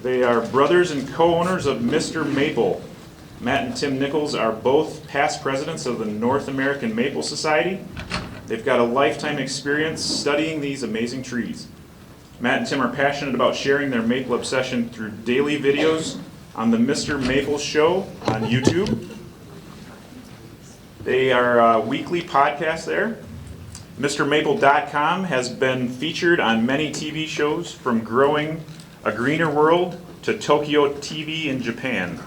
They are brothers and co-owners of MrMaple. Matt and Tim Nichols are both past presidents of the North American Maple Society. They've got a lifetime experience studying these amazing trees. Matt and Tim are passionate about sharing their maple obsession through daily videos on the MrMaple Show on YouTube. They are a weekly podcast there. MrMaple.com has been featured on many TV shows, from Growing a Greener World to Tokyo TV in Japan.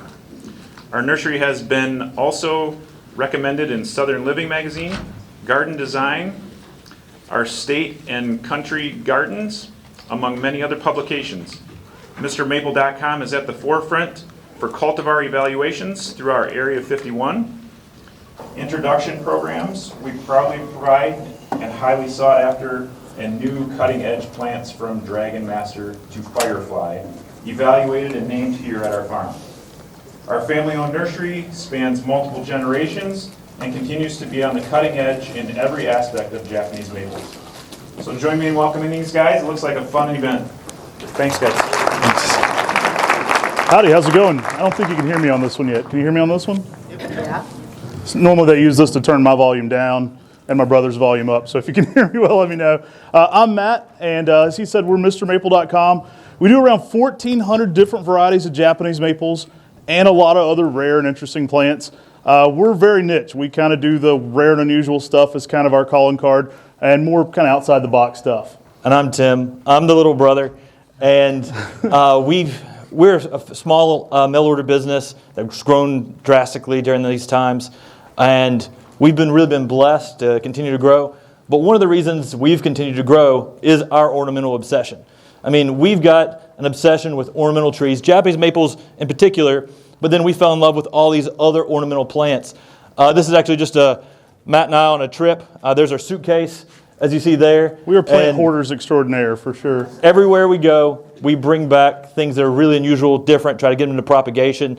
Our nursery has been also recommended in Southern Living Magazine, Garden Design, Our State and Country Gardens, among many other publications. MrMaple.com is at the forefront for cultivar evaluations through our Area 51 introduction programs. We proudly provide and highly sought after and new cutting edge plants from Dragon Master to Firefly, evaluated and named here at our farm. Our family-owned nursery spans multiple generations and continues to be on the cutting edge in every aspect of Japanese maples. So join me in welcoming these guys. It looks like a fun event. Thanks, guys. Thanks. Howdy, how's it going? I don't think you can hear me on this one yet. Can you hear me on this one? Yeah. Normally they use this to turn my volume down and my brother's volume up. So if you can hear me well, let me know. I'm Matt, and as he said, we're MrMaple.com. We do around 1,400 different varieties of Japanese maples and a lot of other rare and interesting plants. We're very niche. We kind of do the rare and unusual stuff as kind of our calling card, and more kind of outside the box stuff. And I'm Tim. I'm the little brother, and we're a small mail order business that's grown drastically during these times, and we've really been blessed to continue to grow. But one of the reasons we've continued to grow is our ornamental obsession. I mean, we've got an obsession with ornamental trees, Japanese maples in particular, but then we fell in love with all these other ornamental plants. This is actually just Matt and I on a trip. There's our suitcase, as you see there. We are plant hoarders extraordinaire, for sure. Everywhere we go, we bring back things that are really unusual, different, try to get them into propagation,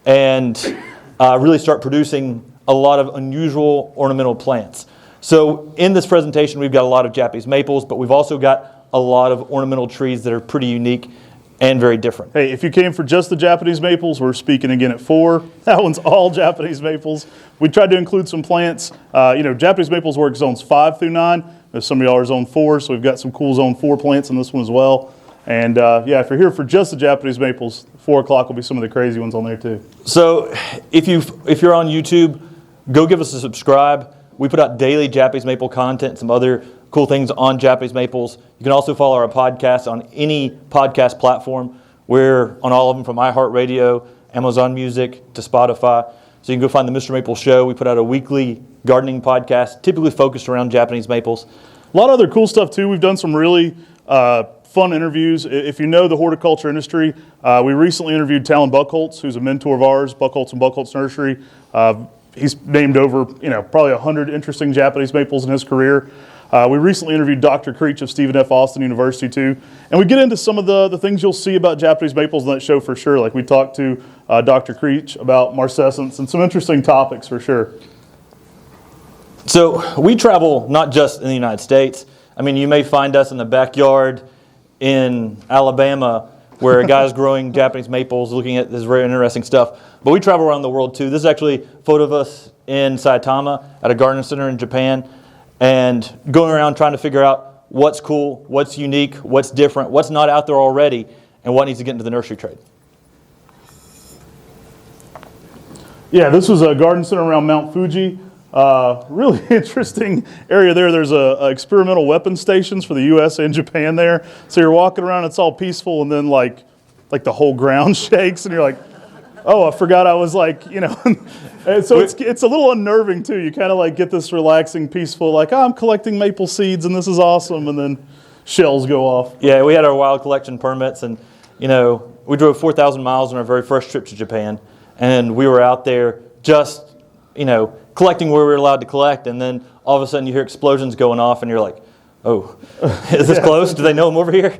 and really start producing a lot of unusual ornamental plants. So in this presentation, we've got a lot of Japanese maples, but we've also got a lot of ornamental trees that are pretty unique and very different. Hey, if you came for just the Japanese maples, we're speaking again at 4. That one's all Japanese maples. We tried to include some plants. Japanese maples work zones 5 through 9. Some of y'all are zone 4, so we've got some cool zone 4 plants in this one as well. And if you're here for just the Japanese maples, 4 o'clock will be some of the crazy ones on there too. So if you're on YouTube, go give us a subscribe. We put out daily Japanese maple content, some other cool things on Japanese maples. You can also follow our podcast on any podcast platform. We're on all of them, from iHeartRadio, Amazon Music to Spotify. So you can go find the MrMaple Show. We put out a weekly gardening podcast, typically focused around Japanese maples. A lot of other cool stuff too. We've done some really fun interviews. If you know the horticulture industry, we recently interviewed Talon Buckholtz, who's a mentor of ours, Buckholtz and Buckholtz Nursery. He's named over, probably 100 interesting Japanese maples in his career. We recently interviewed Dr. Creech of Stephen F. Austin University too. And we get into some of the things you'll see about Japanese maples in that show for sure. Like we talked to Dr. Creech about marcescence and some interesting topics for sure. So we travel not just in the United States. I mean, you may find us in the backyard in Alabama where a guy's growing Japanese maples, looking at this very interesting stuff. But we travel around the world too. This is actually a photo of us in Saitama at a garden center in Japan, and going around trying to figure out what's cool, what's unique, what's different, what's not out there already, and what needs to get into the nursery trade. Yeah, this was a garden center around Mount Fuji. Really interesting area there. There's a experimental weapon stations for the U.S. and Japan there. So you're walking around, it's all peaceful, and then like the whole ground shakes, and you're like, oh, I forgot I was and so it's a little unnerving too. You kind of get this relaxing, peaceful, I'm collecting maple seeds and this is awesome, and then shells go off. Yeah, we had our wild collection permits, and we drove 4,000 miles on our very first trip to Japan, and we were out there just collecting where we were allowed to collect, and then all of a sudden you hear explosions going off, and you're like, oh, is this close? Do they know I'm over here?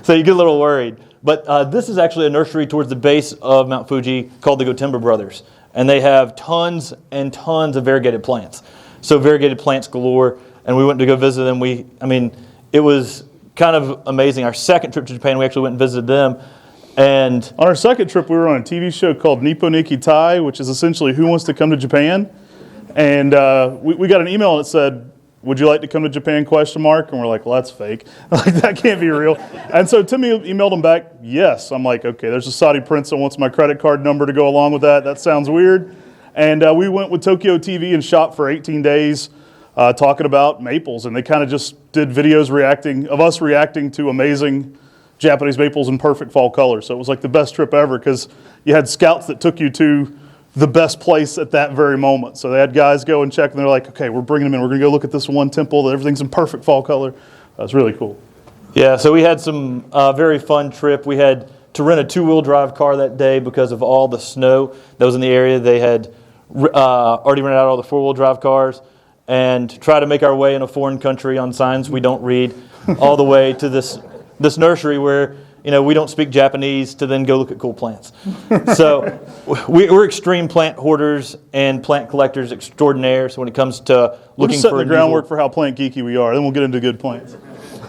So you get a little worried. But this is actually a nursery towards the base of Mount Fuji called the Gotemba Brothers. And they have tons and tons of variegated plants. So variegated plants galore. And we went to go visit them. It was kind of amazing. Our second trip to Japan, we actually went and visited them. And On our second trip, we were on a TV show called Nippo Nikki Tai, which is essentially Who Wants to Come to Japan? And we got an email that said, would you like to come to Japan, question mark? And we're like, well, that's fake. Like, that can't be real. And so Timmy emailed him back, yes. I'm like, okay, there's a Saudi prince that wants my credit card number to go along with that. That sounds weird. And we went with Tokyo TV and shopped for 18 days talking about maples. And they kind of just did videos of us reacting to amazing Japanese maples in perfect fall color. So it was like the best trip ever because you had scouts that took you to the best place at that very moment. So they had guys go and check, and they're like, okay, we're bringing them in. We're going to go look at this one temple that everything's in perfect fall color. That's really cool. yeah, so we had some very fun trip. We had to rent a two-wheel drive car that day because of all the snow that was in the area. They had already rented out all the four-wheel drive cars and try to make our way in a foreign country on signs we don't read all the way to this nursery where we don't speak Japanese to then go look at cool plants. So we're extreme plant hoarders and plant collectors extraordinaire. So when it comes to looking setting for the groundwork for how plant geeky we are. Then we'll get into good plants.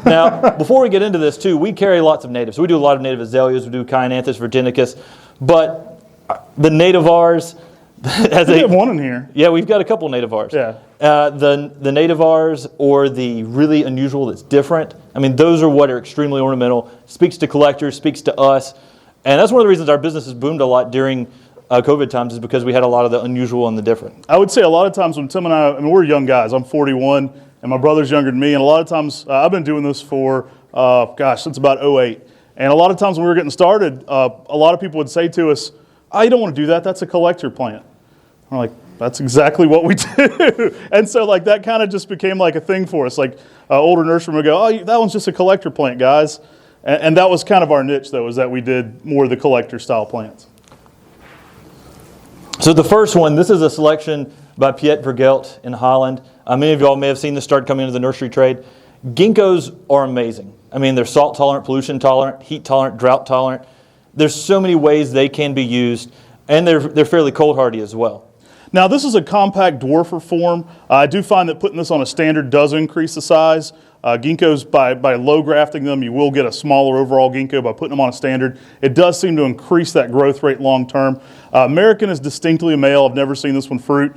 Now, before we get into this too, we carry lots of natives. So we do a lot of native azaleas. We do Cayananthus virginicus. But the nativars, We have one in here. yeah, we've got a couple nativars. Yeah. The nativars or the really unusual that's different, I mean, those are what are extremely ornamental, speaks to collectors, speaks to us. And that's one of the reasons our business has boomed a lot during COVID times is because we had a lot of the unusual and the different. I would say a lot of times when Tim and I mean, we're young guys. I'm 41, and my brother's younger than me. And a lot of times, I've been doing this for, since about '08. And a lot of times when we were getting started, a lot of people would say to us, oh, you don't want to do that. That's a collector plant. I'm like, that's exactly what we do. And so like that kind of just became like a thing for us. Like older nurserymen would go, oh, that one's just a collector plant, guys. And that was kind of our niche, though, is that we did more of the collector style plants. So the first one, this is a selection by Piet Vergelt in Holland. Many of y'all may have seen this start coming into the nursery trade. Ginkgos are amazing. I mean, they're salt tolerant, pollution tolerant, heat tolerant, drought tolerant. There's so many ways they can be used, and they're fairly cold hardy as well. Now, this is a compact dwarfer form. I do find that putting this on a standard does increase the size. Ginkgos, by low grafting them, you will get a smaller overall ginkgo by putting them on a standard. It does seem to increase that growth rate long term. American is distinctly a male. I've never seen this one fruit.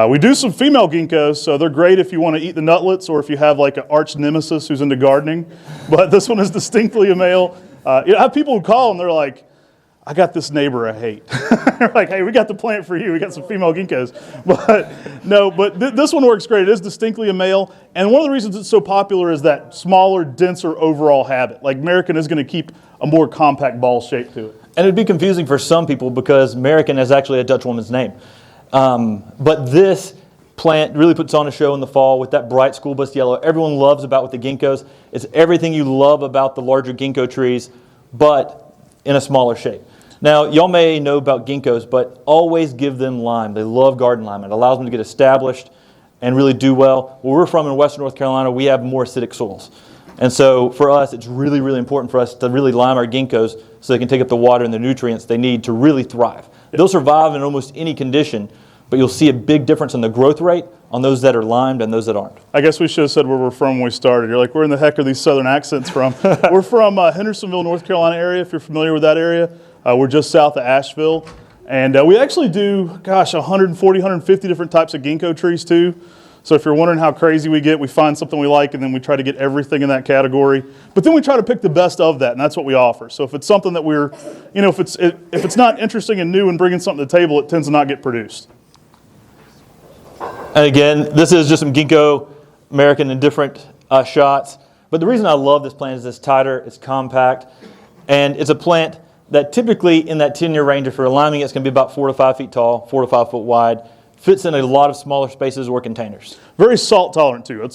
We do some female ginkgos, so they're great if you want to eat the nutlets or if you have like an arch nemesis who's into gardening. But this one is distinctly a male. I have people who call and they're like, I got this neighbor I hate. They're like, hey, we got the plant for you. We got some female ginkgos. But no, this one works great. It is distinctly a male. And one of the reasons it's so popular is that smaller, denser overall habit. Like American is going to keep a more compact ball shape to it. And it'd be confusing for some people because American is actually a Dutch woman's name. But this plant really puts on a show in the fall with that bright school bus yellow. Everyone loves about with the ginkgos. It's everything you love about the larger ginkgo trees, but in a smaller shape. Now, y'all may know about ginkgos, but always give them lime. They love garden lime. It allows them to get established and really do well. Where we're from in Western North Carolina, we have more acidic soils. And so for us, it's really, really important for us to really lime our ginkgos so they can take up the water and the nutrients they need to really thrive. They'll survive in almost any condition, but you'll see a big difference in the growth rate on those that are limed and those that aren't. I guess we should have said where we're from when we started. You're like, where in the heck are these southern accents from? We're from Hendersonville, North Carolina area, if you're familiar with that area. We're just south of Asheville. And we actually do, 140, 150 different types of ginkgo trees too. So if you're wondering how crazy we get, we find something we like and then we try to get everything in that category. But then we try to pick the best of that, and that's what we offer. So if it's something that we're, if it's not interesting and new and bringing something to the table, it tends to not get produced. And again, this is just some Ginkgo American in different shots. But the reason I love this plant is it's tighter, it's compact, and it's a plant that typically in that 10-year range, if you're liming it's going to be about 4 to 5 feet tall, 4 to 5 foot wide, fits in a lot of smaller spaces or containers. Very salt tolerant too.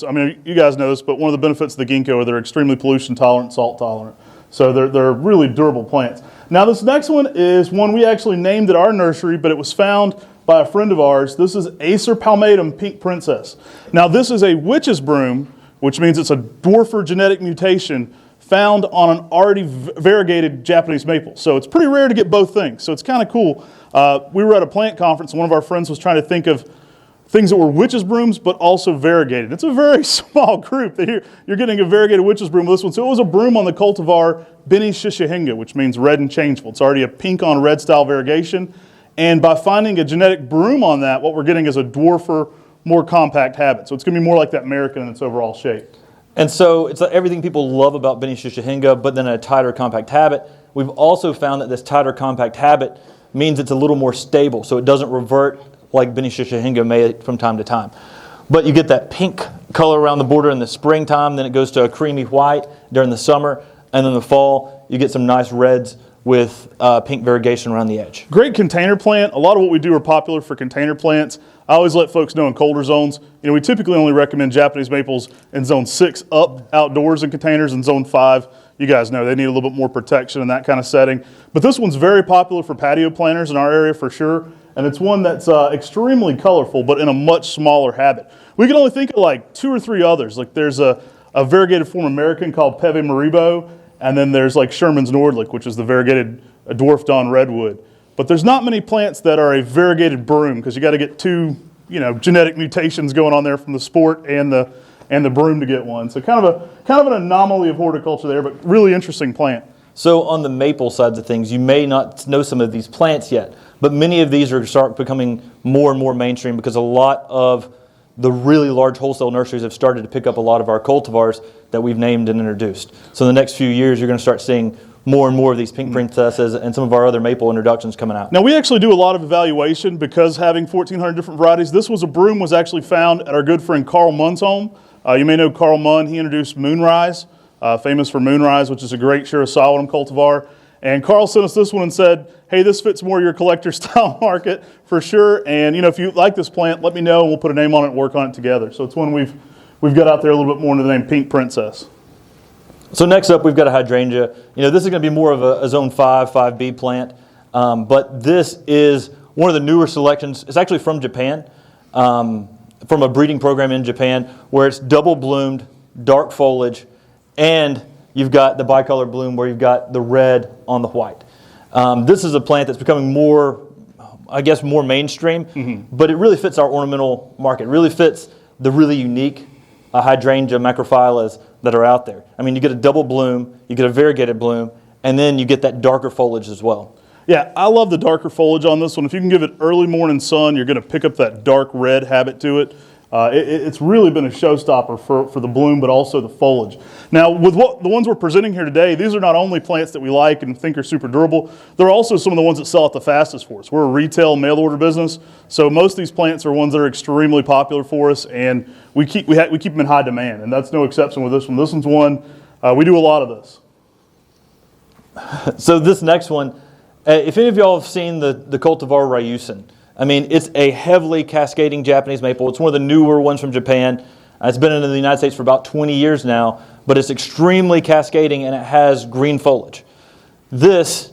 You guys know this, but one of the benefits of the ginkgo are they're extremely pollution tolerant, salt tolerant. So they're really durable plants. Now this next one is one we actually named at our nursery, but it was found by a friend of ours. This is Acer palmatum pink princess. Now this is a witch's broom, which means it's a dwarfer genetic mutation found on an already variegated Japanese maple. So it's pretty rare to get both things. So it's kind of cool. We were at a plant conference and one of our friends was trying to think of things that were witch's brooms, but also variegated. It's a very small group. You're getting a variegated witch's broom with this one. So it was a broom on the cultivar Benishishihanga, which means red and changeful. It's already a pink on red style variegation. And by finding a genetic broom on that, what we're getting is a dwarfer, more compact habit. So it's going to be more like that American in its overall shape. And so it's like everything people love about Benishishihanga, but then a tighter compact habit. We've also found that this tighter compact habit means it's a little more stable, so it doesn't revert like Benishishihanga may from time to time. But you get that pink color around the border in the springtime, then it goes to a creamy white during the summer, and then the fall you get some nice reds with pink variegation around the edge. Great container plant. A lot of what we do are popular for container plants. I always let folks know in colder zones, we typically only recommend Japanese maples in zone 6 up outdoors in containers. In zone 5, you guys know they need a little bit more protection in that kind of setting. But this one's very popular for patio planters in our area for sure. And it's one that's extremely colorful, but in a much smaller habit. We can only think of like 2 or 3 others. Like there's a variegated form American called Peve Maribo, and then there's like Shermans Nordlet, which is the variegated dwarf dawn redwood. But there's not many plants that are a variegated broom because you got to get 2, genetic mutations going on there from the sport and the broom to get one. So kind of an anomaly of horticulture there, but really interesting plant. So on the maple sides of things, you may not know some of these plants yet, but many of these are start becoming more and more mainstream because a lot of the really large wholesale nurseries have started to pick up a lot of our cultivars that we've named and introduced. So in the next few years, you're going to start seeing more and more of these pink princesses and some of our other maple introductions coming out. Now we actually do a lot of evaluation because having 1,400 different varieties. This broom was actually found at our good friend Carl Munn's home. You may know Carl Munn. He introduced Moonrise, famous for Moonrise, which is a great Shirasawadam cultivar. And Carl sent us this one and said, hey, this fits more your collector style market for sure. And if you like this plant, let me know and we'll put a name on it and work on it together. So it's one we've got out there a little bit more under the name Pink Princess. So next up, we've got a hydrangea. This is going to be more of a zone 5, 5B plant. But this is one of the newer selections. It's actually from Japan, from a breeding program in Japan, where it's double bloomed, dark foliage, and you've got the bicolor bloom where you've got the red on the white. This is a plant that's becoming more mainstream, but it really fits our ornamental market. It really fits the really unique hydrangea macrophyllas that are out there. You get a double bloom, you get a variegated bloom, and then you get that darker foliage as well. Yeah, I love the darker foliage on this one. If you can give it early morning sun, you're going to pick up that dark red habit to it. It's really been a showstopper for the bloom, but also the foliage. Now, with the ones we're presenting here today, these are not only plants that we like and think are super durable, they're also some of the ones that sell out the fastest for us. We're a retail mail order business, so most of these plants are ones that are extremely popular for us, and we keep them in high demand, and that's no exception with this one. This one's one, we do a lot of this. So this next one, if any of y'all have seen the cultivar Ryusen, it's a heavily cascading Japanese maple. It's one of the newer ones from Japan. It's been in the United States for about 20 years now, but it's extremely cascading and it has green foliage. This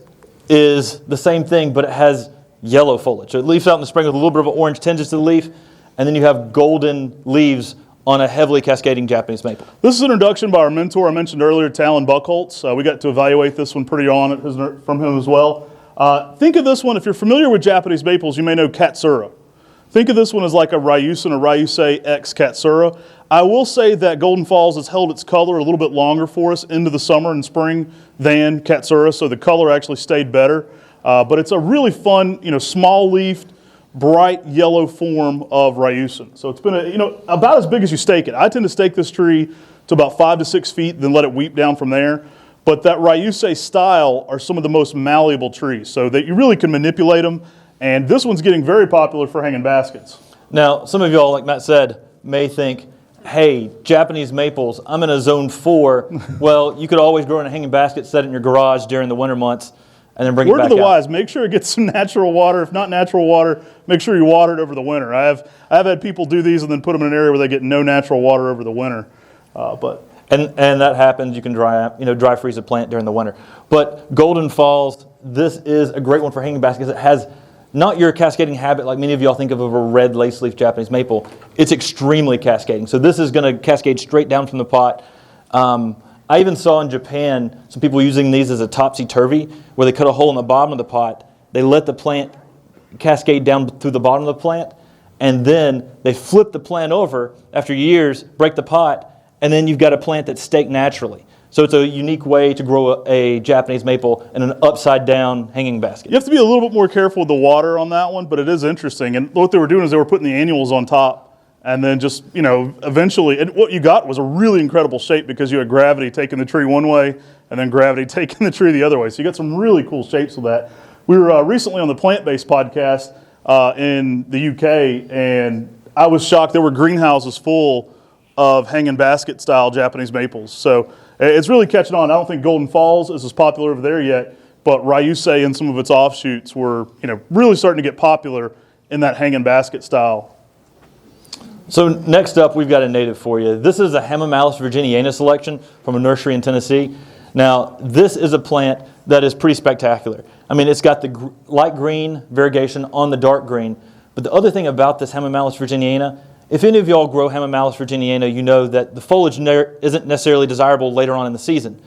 is the same thing, but it has yellow foliage. So it leaves out in the spring with a little bit of an orange tinges to the leaf, and then you have golden leaves on a heavily cascading Japanese maple. This is an introduction by our mentor I mentioned earlier, Talon Buckholtz. We got to evaluate this one pretty on from him as well. Think of this one, if you're familiar with Japanese maples, you may know Katsura. Think of this one as like a Ryusen or Ryusei X Katsura. I will say that Golden Falls has held its color a little bit longer for us into the summer and spring than Katsura, so the color actually stayed better. But it's a really fun, small-leafed, bright yellow form of Ryusen. So it's been about as big as you stake it. I tend to stake this tree to about 5 to 6 feet, then let it weep down from there. But that Ryusei style are some of the most malleable trees, so that you really can manipulate them. And this one's getting very popular for hanging baskets. Now, some of y'all, like Matt said, may think, hey, Japanese maples, I'm in a zone 4. Well, you could always grow in a hanging basket, set it in your garage during the winter months, and then bring it back out. Word to the wise, make sure it gets some natural water. If not natural water, make sure you water it over the winter. I've had people do these and then put them in an area where they get no natural water over the winter. And that happens. You can dry freeze a plant during the winter. But Golden Falls, this is a great one for hanging baskets. It has not your cascading habit like many of y'all think of a red lace leaf Japanese maple. It's extremely cascading. So this is going to cascade straight down from the pot. I even saw in Japan some people using these as a topsy-turvy, where they cut a hole in the bottom of the pot. They let the plant cascade down through the bottom of the plant, and then they flip the plant over after years, break the pot, and then you've got a plant that's staked naturally. So it's a unique way to grow a Japanese maple in an upside-down hanging basket. You have to be a little bit more careful with the water on that one, but it is interesting. And what they were doing is they were putting the annuals on top, and then just, eventually, and what you got was a really incredible shape because you had gravity taking the tree one way and then gravity taking the tree the other way. So you got some really cool shapes with that. We were recently on the Plant-Based podcast in the UK, and I was shocked. There were greenhouses full of hanging basket style Japanese maples. So it's really catching on. I don't think Golden Falls is as popular over there yet, but Ryusei and some of its offshoots were, really starting to get popular in that hanging basket style. So next up, we've got a native for you. This is a Hamamelis virginiana selection from a nursery in Tennessee. Now, this is a plant that is pretty spectacular. I mean, it's got the light green variegation on the dark green. But the other thing about this Hamamelis virginiana, if any of y'all grow Hamamelis virginiana, you know that the foliage isn't necessarily desirable later on in the season.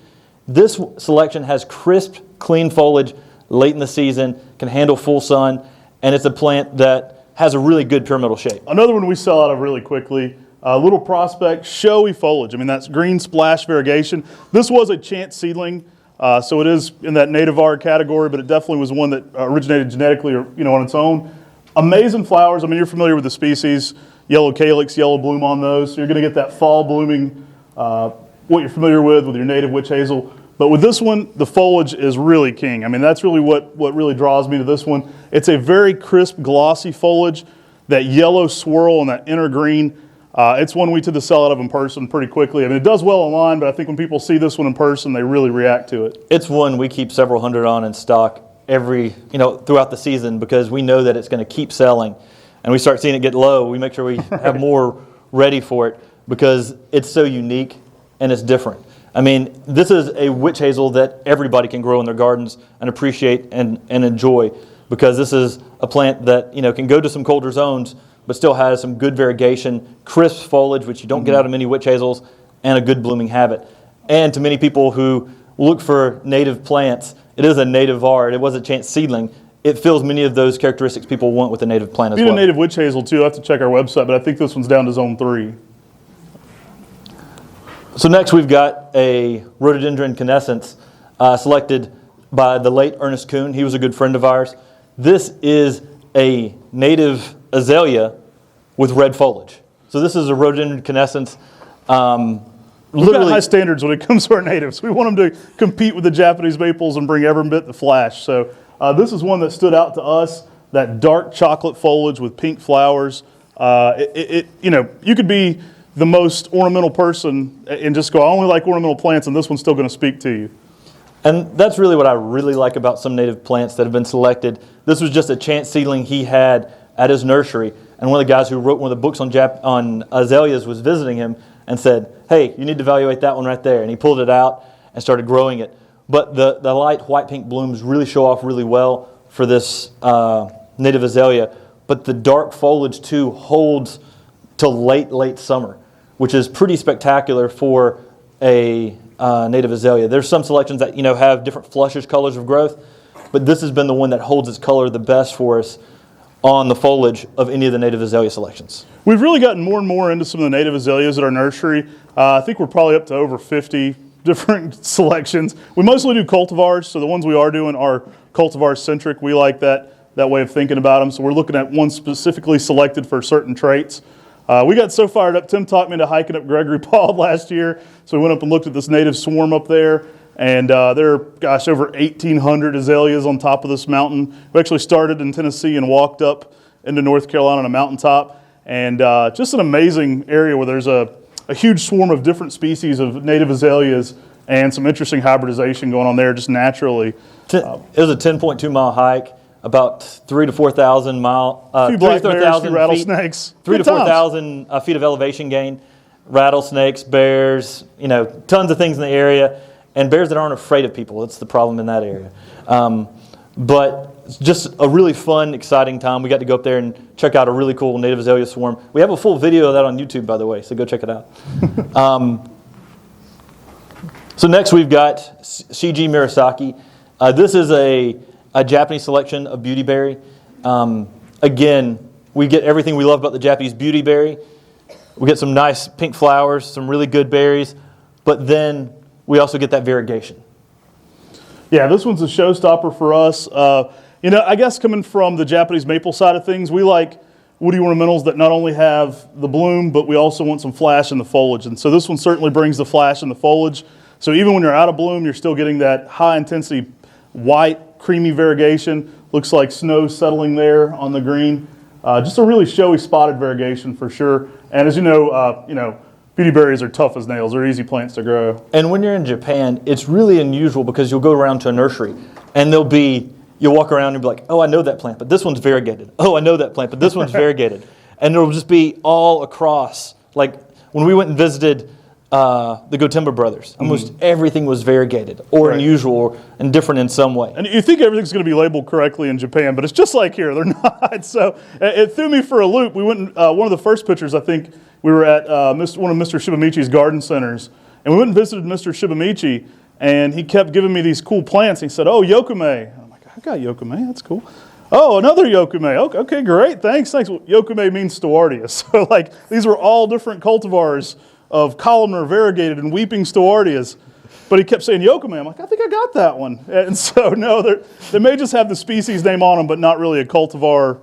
This selection has crisp, clean foliage late in the season, can handle full sun, and it's a plant that has a really good pyramidal shape. Another one we sell out of really quickly, Little Prospect, showy foliage. I mean, that's green splash variegation. This was a chance seedling, so it is in that nativar category, but it definitely was one that originated genetically or, on its own. Amazing flowers. I mean, you're familiar with the species. Yellow calyx, yellow bloom on those. So you're going to get that fall blooming, what you're familiar with your native witch hazel. But with this one, the foliage is really king. I mean, that's really what really draws me to this one. It's a very crisp, glossy foliage, that yellow swirl and that inner green. It's one we tend to sell out of in person pretty quickly. I mean, it does well online, but I think when people see this one in person, they really react to it. It's one we keep several hundred on in stock throughout the season because we know that it's going to keep selling. And we start seeing it get low, we make sure we have more ready for it because it's so unique and it's different. I mean, this is a witch hazel that everybody can grow in their gardens and appreciate and enjoy because this is a plant that can go to some colder zones but still has some good variegation, crisp foliage, which you don't get out of many witch hazels, and a good blooming habit. And to many people who look for native plants, it is a nativar. It was a chance seedling. It fills many of those characteristics people want with a native plant as well. Need a native witch hazel too. I have to check our website, but I think this one's down to zone 3. So next we've got a Rhododendron Essence selected by the late Ernest Kuhn. He was a good friend of ours. This is a native azalea with red foliage. So this is a Rhododendron Essence. We've got high standards when it comes to our natives. We want them to compete with the Japanese maples and bring every bit the flash. So this is one that stood out to us, that dark chocolate foliage with pink flowers. You could be the most ornamental person and just go, I only like ornamental plants, and this one's still going to speak to you. And that's really what I really like about some native plants that have been selected. This was just a chance seedling he had at his nursery, and one of the guys who wrote one of the books on azaleas was visiting him and said, hey, you need to evaluate that one right there. And he pulled it out and started growing it. But the light white-pink blooms really show off really well for this native azalea. But the dark foliage, too, holds till late summer, which is pretty spectacular for a native azalea. There's some selections that have different flushish colors of growth, but this has been the one that holds its color the best for us on the foliage of any of the native azalea selections. We've really gotten more and more into some of the native azaleas at our nursery. I think we're probably up to over 50 different selections. We mostly do cultivars, so the ones we are doing are cultivar centric. We like that way of thinking about them, so we're looking at one specifically selected for certain traits. We got so fired up, Tim talked me into hiking up Gregory Pond last year, so we went up and looked at this native swarm up there, and there are, over 1,800 azaleas on top of this mountain. We actually started in Tennessee and walked up into North Carolina on a mountaintop, and just an amazing area where there's a huge swarm of different species of native azaleas and some interesting hybridization going on there just naturally. It was a 10.2 mile hike, about 3,000 to 4,000 a few black bears, a few rattlesnakes. 3,000 to 4,000 feet of elevation gain, rattlesnakes, bears, tons of things in the area, and bears that aren't afraid of people. That's the problem in that area. But it's just a really fun, exciting time. We got to go up there and check out a really cool native azalea swarm. We have a full video of that on YouTube, by the way, so go check it out. So next we've got CG Murasaki. This is a Japanese selection of beautyberry. Again, we get everything we love about the Japanese beauty berry. We get some nice pink flowers, some really good berries, but then we also get that variegation. Yeah, this one's a showstopper for us. I guess coming from the Japanese maple side of things, we like woody ornamentals that not only have the bloom, but we also want some flash in the foliage. And so this one certainly brings the flash in the foliage. So even when you're out of bloom, you're still getting that high intensity white, creamy variegation. Looks like snow settling there on the green. Just a really showy spotted variegation for sure. And as you know, beauty berries are tough as nails. They're easy plants to grow. And when you're in Japan, it's really unusual because you'll go around to a nursery and you'll walk around and be like, oh, I know that plant, but this one's variegated. Oh, I know that plant, but this one's variegated. And it'll just be all across. Like when we went and visited the Gotemba brothers, almost everything was variegated or unusual and different in some way. And you think everything's going to be labeled correctly in Japan, but it's just like here. They're not. So it threw me for a loop. We went, one of the first pictures, I think, we were at one of Mr. Shibamichi's garden centers. And we went and visited Mr. Shibamichi, and he kept giving me these cool plants. And he said, oh, yokume. I'm like, I got yokume. That's cool. Oh, another yokume. Okay, great. Thanks. Well, yokume means stewardia. So, these were all different cultivars of columnar, variegated, and weeping stewardias. But he kept saying yokume. I'm like, I think I got that one. And so, no, they may just have the species name on them, but not really a cultivar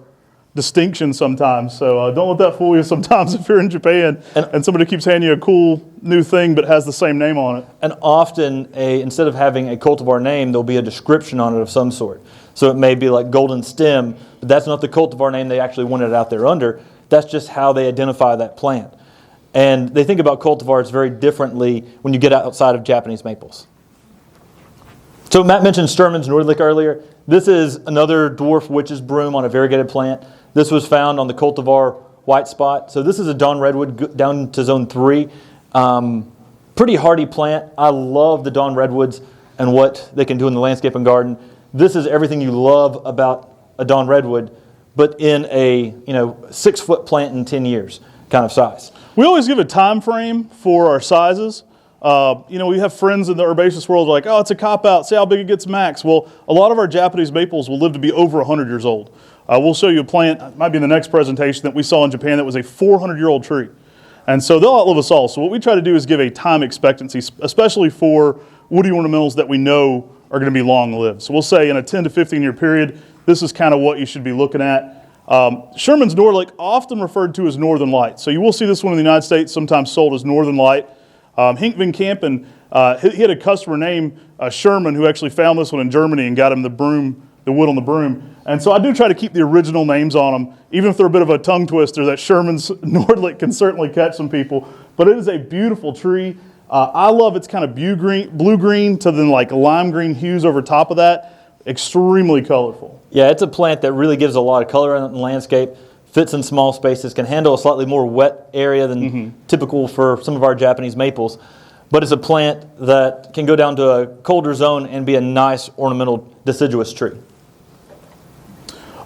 distinction sometimes. So don't let that fool you sometimes if you're in Japan and somebody keeps handing you a cool new thing but has the same name on it. And often, instead of having a cultivar name, there'll be a description on it of some sort. So it may be like golden stem, but that's not the cultivar name they actually wanted it out there under. That's just how they identify that plant. And they think about cultivars very differently when you get outside of Japanese maples. So Matt mentioned Shermans Nordlet earlier. This is another dwarf witch's broom on a variegated plant. This was found on the cultivar white spot. So this is a Dawn Redwood down to zone 3. Pretty hardy plant. I love the Dawn Redwoods and what they can do in the landscape and garden. This is everything you love about a Dawn Redwood, but in a 6-foot plant in 10 years kind of size. We always give a time frame for our sizes. We have friends in the herbaceous world like, oh, it's a cop-out. See how big it gets max. Well, a lot of our Japanese maples will live to be over 100 years old. We'll show you a plant, it might be in the next presentation, that we saw in Japan that was a 400-year-old tree. And so they'll outlive us all. So what we try to do is give a time expectancy, especially for woody ornamentals that we know are going to be long-lived. So we'll say in a 10 to 15-year period, this is kind of what you should be looking at. Shermans Nordlet, often referred to as Northern Light. So you will see this one in the United States, sometimes sold as Northern Light. Henk Van Kampen, he had a customer named Sherman who actually found this one in Germany and got him the wood on the broom. And so I do try to keep the original names on them, even if they're a bit of a tongue twister. That Shermans Nordlet can certainly catch some people. But it is a beautiful tree. I love its kind of blue-green to then lime green hues over top of that. Extremely colorful. Yeah, it's a plant that really gives a lot of color in the landscape, fits in small spaces, can handle a slightly more wet area than typical for some of our Japanese maples. But it's a plant that can go down to a colder zone and be a nice ornamental deciduous tree.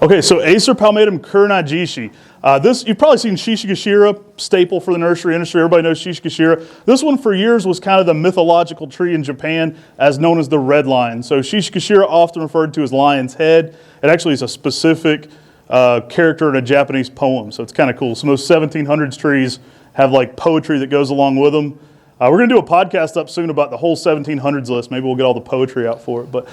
Okay, so Acer palmatum Kernajishi. This, you've probably seen Shishigashira, staple for the nursery industry. Everybody knows Shishigashira. This one for years was kind of the mythological tree in Japan as known as the red lion. So Shishigashira, often referred to as lion's head. It actually is a specific character in a Japanese poem, so it's kind of cool. Some of those 1700s trees have poetry that goes along with them. We're going to do a podcast up soon about the whole 1700s list. Maybe we'll get all the poetry out for it. But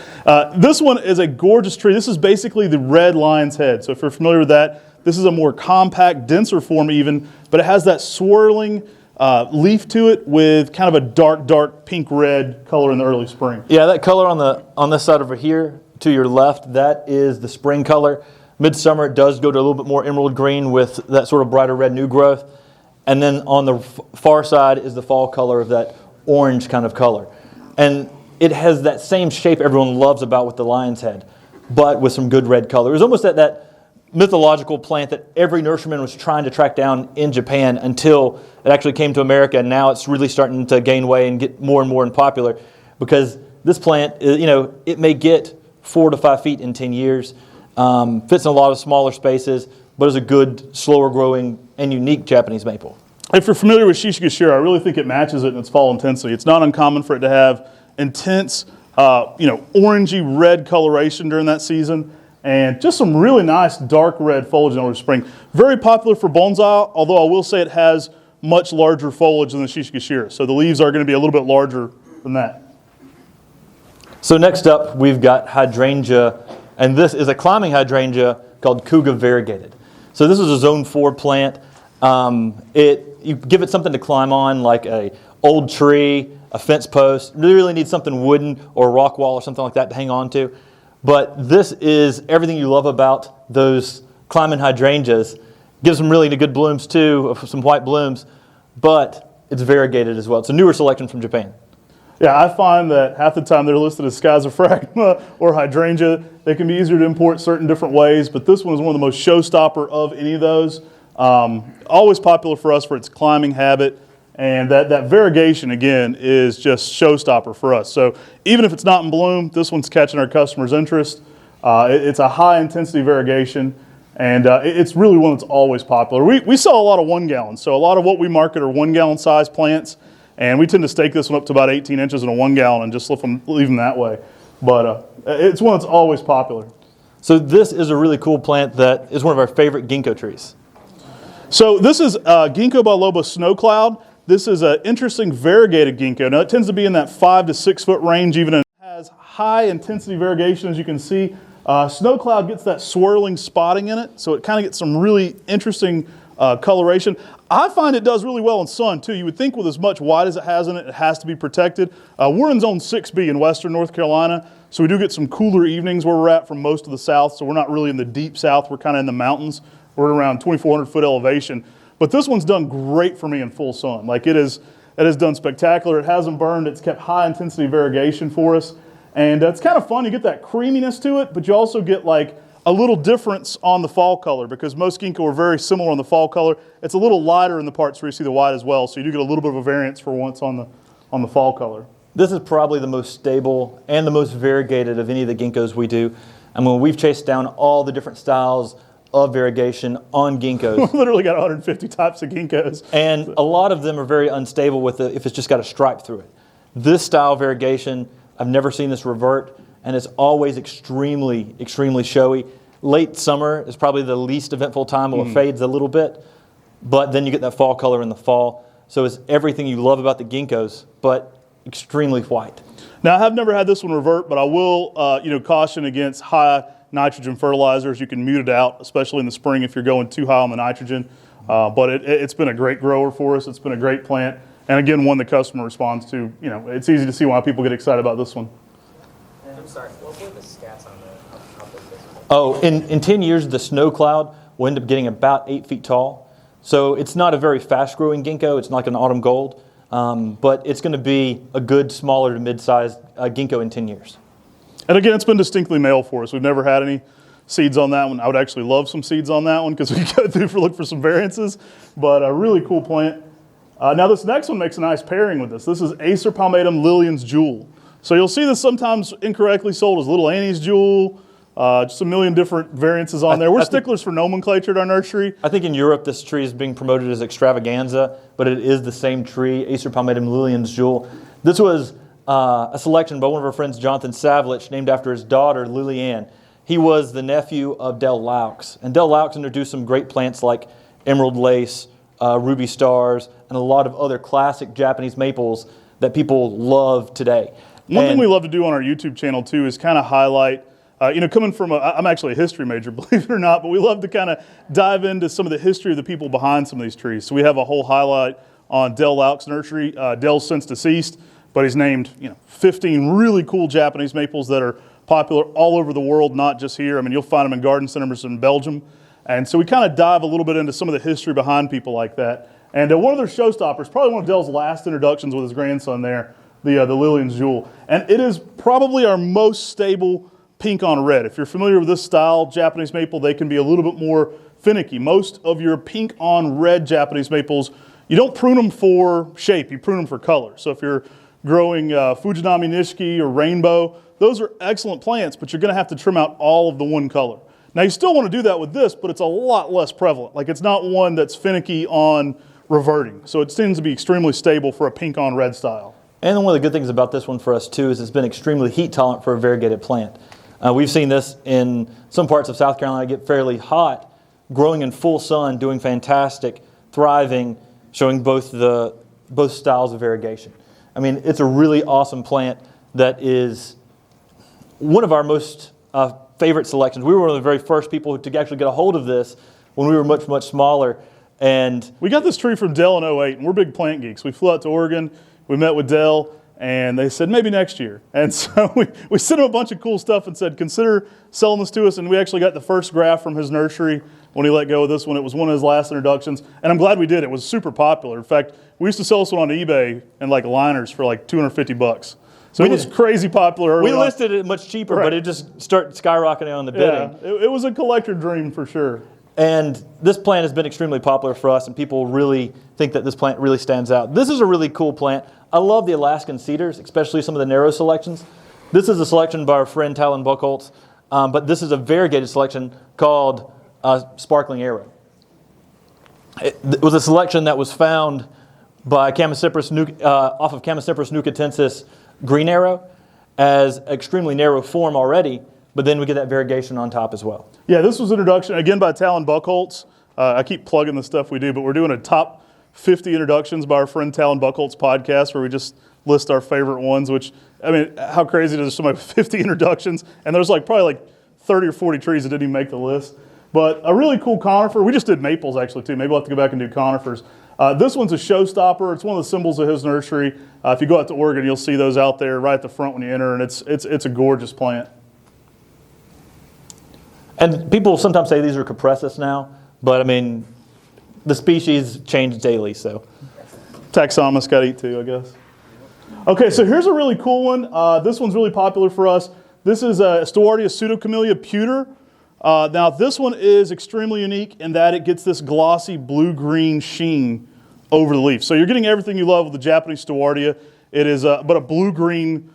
this one is a gorgeous tree. This is basically the red lion's head. So if you're familiar with that, this is a more compact, denser form even, but it has that swirling leaf to it with kind of a dark pink-red color in the early spring. Yeah, that color on this side over here to your left, that is the spring color. Midsummer, it does go to a little bit more emerald green with that sort of brighter red new growth. And then on the far side is the fall color of that orange kind of color. And it has that same shape everyone loves about with the lion's head, but with some good red color. It was almost that mythological plant that every nurseryman was trying to track down in Japan until it actually came to America, and now it's really starting to gain way and get more and more popular because this plant, it may get 4 to 5 feet in 10 years, fits in a lot of smaller spaces, but is a good, slower growing and unique Japanese maple. If you're familiar with Shishigashira, I really think it matches it in its fall intensity. It's not uncommon for it to have intense, orangey red coloration during that season. and just some really nice dark red foliage in early spring. Very popular for bonsai, although I will say it has much larger foliage than the Shishikashira. So the leaves are going to be a little bit larger than that. So next up, we've got Hydrangea, and this is a climbing hydrangea called Cougar Variegated. So this is a zone 4 plant. You give it something to climb on, like a old tree, a fence post. You really need something wooden or a rock wall or something like that to hang on to. But this is everything you love about those climbing hydrangeas. Gives them really good blooms too, some white blooms, but it's variegated as well. It's a newer selection from Japan. Yeah, I find that half the time they're listed as schizophragma or hydrangea. They can be easier to import certain different ways, but this one is one of the most showstopper of any of those. Always popular for us for its climbing habit, and that variegation, again, is just showstopper for us. So even if it's not in bloom, this one's catching our customers' interest. It's a high-intensity variegation, and it's really one that's always popular. We sell a lot of 1 gallons, so a lot of what we market are 1 gallon size plants. And we tend to stake this one up to about 18 inches in a 1 gallon and just leave them that way. But it's one that's always popular. So this is a really cool plant that is one of our favorite ginkgo trees. So this is Ginkgo biloba snow cloud. This is an interesting variegated ginkgo. Now it tends to be in that 5 to 6 foot range, even in it has high intensity variegation, as you can see. Snow cloud gets that swirling spotting in it, so it kind of gets some really interesting coloration. I find it does really well in sun too. You would think with as much white as it has in it, it has to be protected. We're in zone 6B in western North Carolina, so we do get some cooler evenings where we're at from most of the south, so we're not really in the deep south, we're kind of in the mountains. We're at around 2,400 foot elevation. But this one's done great for me in full sun. Like it has done spectacular. It hasn't burned, it's kept high intensity variegation for us. And it's kind of fun, you get that creaminess to it, but you also get like a little difference on the fall color because most ginkgo are very similar on the fall color. It's a little lighter in the parts where you see the white as well, so you do get a little bit of a variance for once on the fall color. This is probably the most stable and the most variegated of any of the ginkgos we do. I mean, we've chased down all the different styles of variegation on ginkgos. We've literally got 150 types of ginkgos. And a lot of them are very unstable if it's just got a stripe through it. This style of variegation, I've never seen this revert, and it's always extremely, extremely showy. Late summer is probably the least eventful time where it fades a little bit, but then you get that fall color in the fall. So it's everything you love about the ginkgos, but extremely white. Now, I have never had this one revert, but I will caution against high nitrogen fertilizers. You can mute it out, especially in the spring if you're going too high on the nitrogen. But it's been a great grower for us. It's been a great plant. And again, one the customer responds to. You know, it's easy to see why people get excited about this one. I'm sorry, what were the stats on how big this was? Oh, in 10 years, the snow cloud will end up getting about 8 feet tall. So it's not a very fast-growing ginkgo. It's not like an autumn gold. But it's going to be a good, smaller to mid-sized ginkgo in 10 years. And again, it's been distinctly male for us. We've never had any seeds on that one. I would actually love some seeds on that one because we go through look for some variances. But a really cool plant. Now this next one makes a nice pairing with this. This is Acer palmatum Lillians Jewel. So you'll see this sometimes incorrectly sold as Little Annie's Jewel. Just a million different variances on there. We're sticklers for nomenclature at our nursery. I think in Europe this tree is being promoted as extravaganza, but it is the same tree, Acer palmatum Lillians Jewel. This was a selection by one of our friends, Jonathan Savlich, named after his daughter, Lillian. He was the nephew of Del Laux. And Del Laux introduced some great plants like emerald lace, ruby stars, and a lot of other classic Japanese maples that people love today. One thing we love to do on our YouTube channel too is kind of highlight, coming from I'm actually a history major, believe it or not, but we love to kind of dive into some of the history of the people behind some of these trees. So we have a whole highlight on Del Laux Nursery. Del's since deceased, but he's named 15 really cool Japanese maples that are popular all over the world, not just here. I mean, you'll find them in garden centers in Belgium. And so we kind of dive a little bit into some of the history behind people like that. And one of their showstoppers, probably one of Del's last introductions with his grandson there, the Lillian's Jewel. And it is probably our most stable pink on red. If you're familiar with this style, Japanese maple, they can be a little bit more finicky. Most of your pink on red Japanese maples, you don't prune them for shape, you prune them for color. So if you're growing Fujinami Nishiki or Rainbow, those are excellent plants, but you're going to have to trim out all of the one color. Now you still want to do that with this, but it's a lot less prevalent. Like it's not one that's finicky on reverting. So it tends to be extremely stable for a pink on red style. And one of the good things about this one for us too is it's been extremely heat tolerant for a variegated plant. We've seen this in some parts of South Carolina get fairly hot, growing in full sun, doing fantastic, thriving, showing both styles of variegation. I mean, it's a really awesome plant that is one of our most favorite selections. We were one of the very first people to actually get a hold of this when we were much, much smaller. And we got this tree from Dell in '08, and we're big plant geeks. We flew out to Oregon, we met with Dell, and they said, maybe next year. And so we sent him a bunch of cool stuff and said, consider selling this to us. And we actually got the first graft from his nursery when he let go of this one. It was one of his last introductions. And I'm glad we did. It was super popular. In fact, we used to sell this one on eBay in like liners for like $250. So it was crazy popular early we on. listed it much cheaper, Right. but it just started skyrocketing on the bidding. Yeah, it was a collector dream for sure. And this plant has been extremely popular for us, and people really think that this plant really stands out. This is a really cool plant. I love the Alaskan cedars, especially some of the narrow selections. This is a selection by our friend Talon Buchholz, but this is a variegated selection called Sparkling Arrow. It was a selection that was found by Cypress off of Cypress nucatensis green arrow as extremely narrow form already, but then we get that variegation on top as well. Yeah, this was introduction, again, by Talon Buchholz. I keep plugging the stuff we do, but we're doing a top 50 introductions by our friend Talon Buchholz podcast where we just list our favorite ones, which, I mean, how crazy is somebody with 50 introductions? And there's probably 30 or 40 trees that didn't even make the list. But a really cool conifer. We just did maples, actually, too. Maybe we'll have to go back and do conifers. This one's a showstopper. It's one of the symbols of his nursery. If you go out to Oregon, you'll see those out there right at the front when you enter, and it's a gorgeous plant. And people sometimes say these are Cupressus now, but I mean, the species change daily, so. Taxonomists got to eat too, I guess. Okay, so here's a really cool one. This one's really popular for us. This is a Stewartia pseudocamellia pewter. Now this one is extremely unique in that it gets this glossy blue-green sheen over the leaf. So you're getting everything you love with the Japanese Stewartia. It is but a blue-green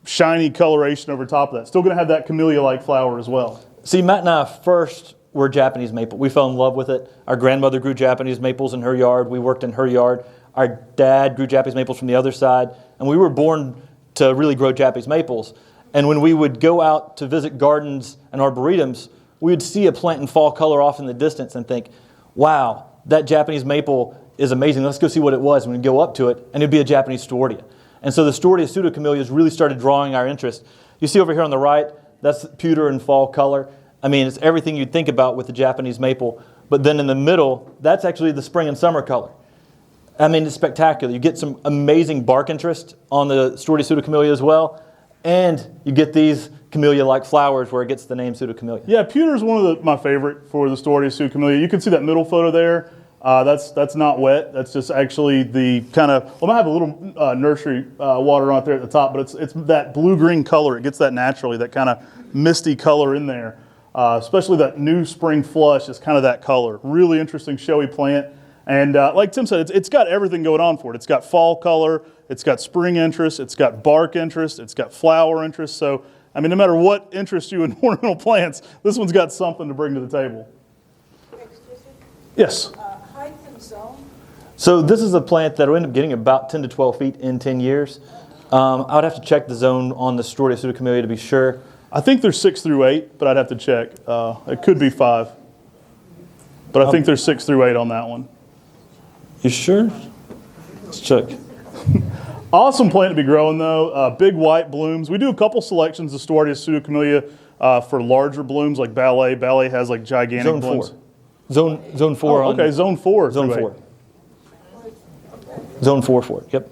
shiny coloration over top of that. Still going to have that camellia-like flower as well. See, Matt and I first were Japanese maple. We fell in love with it. Our grandmother grew Japanese maples in her yard. We worked in her yard. Our dad grew Japanese maples from the other side. And we were born to really grow Japanese maples. And when we would go out to visit gardens and arboretums, we would see a plant in fall color off in the distance and think, wow, that Japanese maple is amazing. Let's go see what it was. And we'd go up to it, and it'd be a Japanese Stewartia. And so the Stewartia pseudocamellias really started drawing our interest. You see over here on the right, that's pewter in fall color. I mean, it's everything you'd think about with the Japanese maple. But then in the middle, that's actually the spring and summer color. I mean, it's spectacular. You get some amazing bark interest on the Stewartia pseudocamellia as well. And you get these camellia-like flowers where it gets the name pseudocamellia. Yeah, pewter is one of my favorite for the Stewartia pseudocamellia. You can see that middle photo there. That's not wet. That's just actually the kind of, well, I might have a little nursery water on it there at the top, but it's that blue-green color. It gets that naturally, that kind of misty color in there. Especially that new spring flush is kind of that color. Really interesting, showy plant. And like Tim said, it's got everything going on for it. It's got fall color, it's got spring interest, it's got bark interest, it's got flower interest. So, I mean, no matter what interests you in ornamental plants, this one's got something to bring to the table. Excuse me? Yes? Height and zone? So this is a plant that will end up getting about 10 to 12 feet in 10 years. I would have to check the zone on the Stewartia pseudocamellia to be sure. I think they're 6 through 8, but I'd have to check. It could be 5. But I think they're 6 through 8 on that one. You sure? Let's check. Awesome plant to be growing though. Big white blooms. We do a couple selections of Stewartia pseudocamellia for larger blooms like Ballet. Ballet has like gigantic Zone blooms. 4. Zone 4 on. Okay, zone 4. Zone through 4. Zone 4 for it, yep.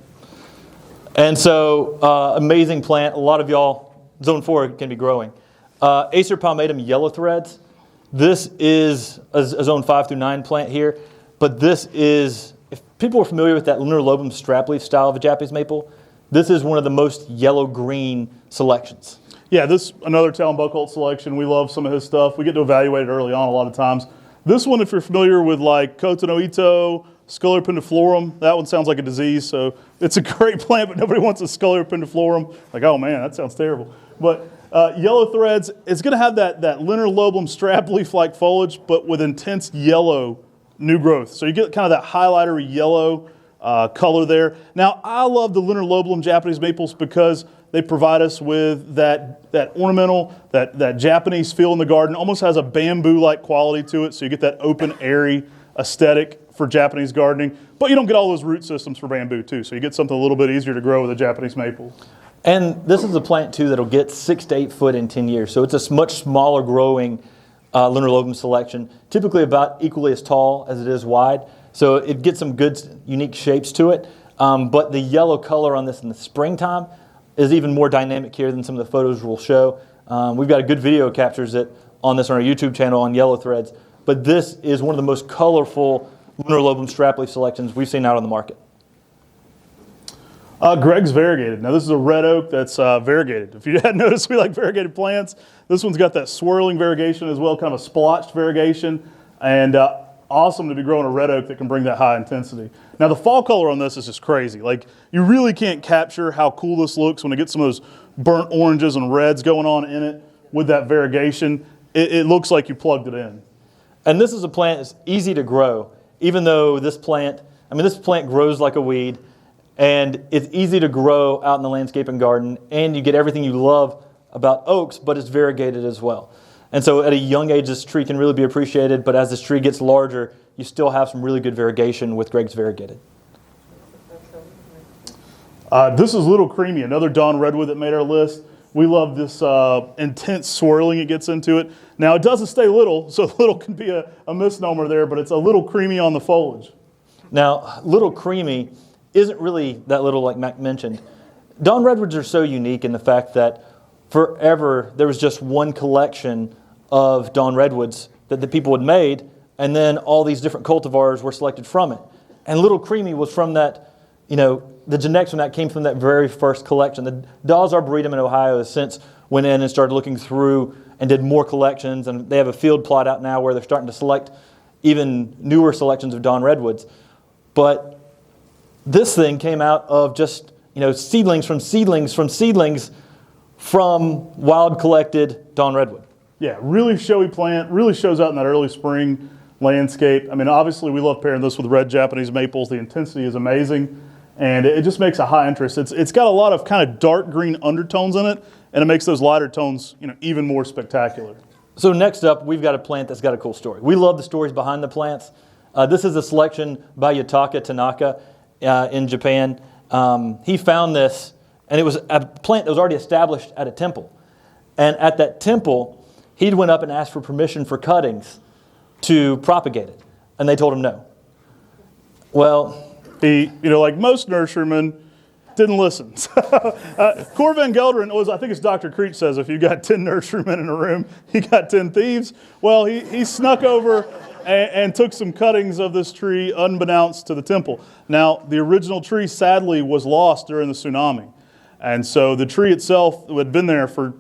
And so, amazing plant. A lot of y'all, zone 4 can be growing. Acer palmatum yellow threads. This is a zone 5 through 9 plant here, but this is, if people are familiar with that lunar lobum strap leaf style of a Japanese maple, this is one of the most yellow-green selections. Yeah, this another Talon Buchholz selection. We love some of his stuff. We get to evaluate it early on a lot of times. This one, if you're familiar with like Koto no Ito, Scolia pendiflorum, that one sounds like a disease, so it's a great plant, but nobody wants a Scolia pendiflorum. Like, oh man, that sounds terrible. But yellow threads, it's going to have that lunar lobum strap leaf-like foliage, but with intense yellow new growth. So you get kind of that highlighter yellow color there. Now, I love the lunar lobulum Japanese maples because they provide us with that ornamental, that Japanese feel in the garden. Almost has a bamboo-like quality to it, so you get that open, airy aesthetic for Japanese gardening. But you don't get all those root systems for bamboo too, so you get something a little bit easier to grow with a Japanese maple. And this is a plant too that'll get 6 to 8 foot in 10 years. So it's a much smaller growing lunar lobum selection, typically about equally as tall as it is wide. So it gets some good, unique shapes to it. But the yellow color on this in the springtime is even more dynamic here than some of the photos will show. We've got a good video that captures it on this on our YouTube channel on Yellow Threads. But this is one of the most colorful lunar lobum strap leaf selections we've seen out on the market. Greg's variegated. Now this is a red oak that's variegated. If you hadn't noticed, we like variegated plants. This one's got that swirling variegation as well, kind of a splotched variegation, and awesome to be growing a red oak that can bring that high intensity. Now the fall color on this is just crazy. Like, you really can't capture how cool this looks when it gets some of those burnt oranges and reds going on in it with that variegation. It looks like you plugged it in. And this is a plant that's easy to grow, even though this plant grows like a weed, and it's easy to grow out in the landscape and garden, and you get everything you love about oaks, but it's variegated as well. And so at a young age, this tree can really be appreciated, but as this tree gets larger, you still have some really good variegation with Greg's variegated. This is Little Creamy, another Dawn Redwood that made our list. We love this intense swirling it gets into it. Now it doesn't stay little, so little can be a misnomer there, but it's a little creamy on the foliage. Now, Little Creamy isn't really that little like Mac mentioned. Dawn Redwoods are so unique in the fact that forever there was just one collection of Dawn Redwoods that the people had made, and then all these different cultivars were selected from it. And Little Creamy was from that, the genetics from that came from that very first collection. The Dawes Arboretum in Ohio has since went in and started looking through and did more collections, and they have a field plot out now where they're starting to select even newer selections of Dawn Redwoods. But this thing came out of just, seedlings from wild collected Dawn Redwood. Yeah, really showy plant, really shows out in that early spring landscape. I mean, obviously we love pairing this with red Japanese maples. The intensity is amazing, and it just makes a high interest. It's got a lot of kind of dark green undertones in it, and it makes those lighter tones, even more spectacular. So next up, we've got a plant that's got a cool story. We love the stories behind the plants. This is a selection by Yutaka Tanaka in Japan. He found this, and it was a plant that was already established at a temple. And at that temple, he went up and asked for permission for cuttings to propagate it, and they told him no. Well, he, like most nurserymen, didn't listen. Cor Van Gelderen was, I think it's Dr. Creech says, if you got 10 nurserymen in a room, you got 10 thieves. Well, he snuck over and took some cuttings of this tree unbeknownst to the temple. Now, the original tree, sadly, was lost during the tsunami. And so the tree itself, that had been there for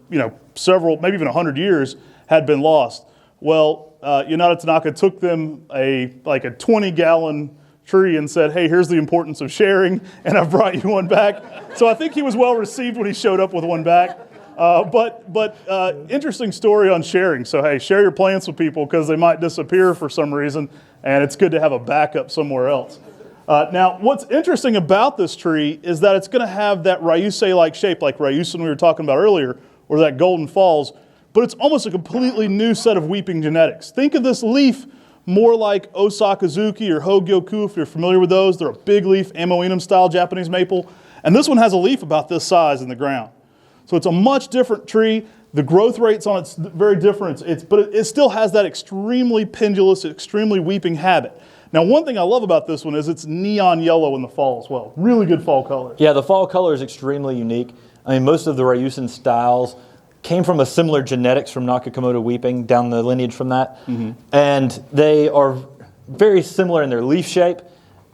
several, maybe even 100 years, had been lost. Well, Yutaka Tanaka took them a 20-gallon tree and said, hey, here's the importance of sharing, and I've brought you one back. So I think he was well received when he showed up with one back. But interesting story on sharing. So hey, share your plants with people because they might disappear for some reason, and it's good to have a backup somewhere else. Now, what's interesting about this tree is that it's going to have that Ryusei-like shape, like Ryusen we were talking about earlier, or that Golden Falls, but it's almost a completely new set of weeping genetics. Think of this leaf more like Osakazuki or Hogyoku, if you're familiar with those. They're a big leaf, Amoenum-style Japanese maple, and this one has a leaf about this size in the ground. So it's a much different tree. The growth rates on it's very different, but it still has that extremely pendulous, extremely weeping habit. Now, one thing I love about this one is it's neon yellow in the fall as well. Really good fall color. Yeah, the fall color is extremely unique. I mean, most of the Ryusen styles came from a similar genetics from Nakakomoto weeping, down the lineage from that. Mm-hmm. And they are very similar in their leaf shape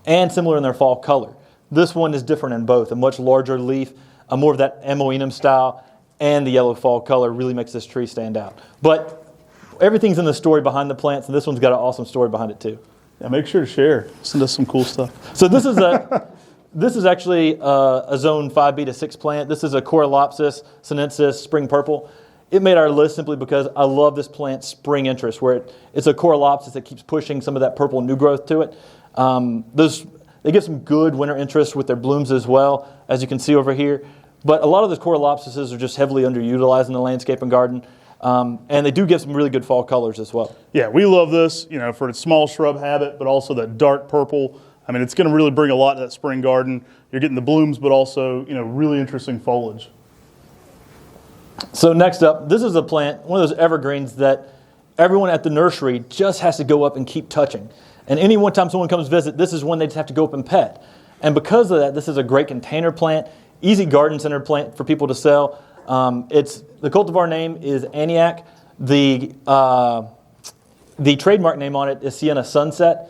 and similar in their fall color. This one is different in both. A much larger leaf, a more of that Amoenum style, and the yellow fall color really makes this tree stand out. But everything's in the story behind the plants, and this one's got an awesome story behind it too. Yeah, make sure to share. Send us some cool stuff. So this is actually a zone 5B to 6 plant. This is a Corylopsis sinensis spring purple. It made our list simply because I love this plant's spring interest, where it's a Corylopsis that keeps pushing some of that purple new growth to it. They get some good winter interest with their blooms as well, as you can see over here. But a lot of the Coralopsises are just heavily underutilized in the landscape and garden. And they do give some really good fall colors as well. Yeah, we love this, for its small shrub habit, but also that dark purple. I mean, it's going to really bring a lot to that spring garden. You're getting the blooms, but also, really interesting foliage. So next up, this is a plant, one of those evergreens that everyone at the nursery just has to go up and keep touching. And any one time someone comes visit, this is one they just have to go up and pet. And because of that, this is a great container plant, easy garden center plant for people to sell. The cultivar name is Aniak. The trademark name on it is Sienna Sunset.